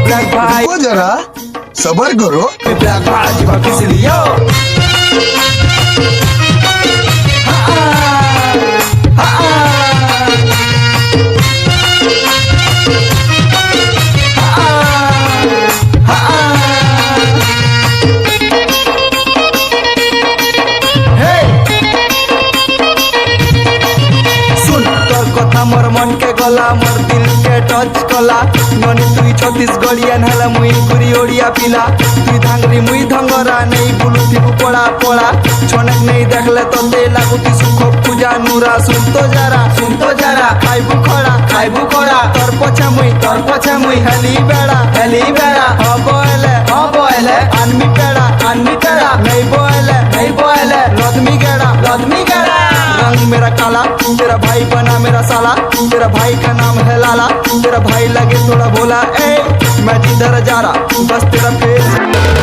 Black भाई वो जरा सबर करो। ब्लैक भाई वापस लियो मोर मन के गला मोर दिल के टच कला ननी तुई छत्तीसगढ़ियान हला मुई गुरी ओडिया पिला तुई धांगरी मुई धंगरा नहीं बुलू फिकू पड़ा पड़ा छनक नहीं देखले तो ते लागुती सुख पूजा नूरा सुन तो जरा खाइबू खड़ा तोर पछा मुई हेली बेड़ा हबोले आनमी पेड़ा नहीं बोले लदमी गेड़ा रंग मेरा काला तेरा भाई बना मेरा साला तेरा भाई का नाम है लाला तेरा भाई लगे थोड़ा भोला ए मैं जिधर जा रहा बस तेरा फेस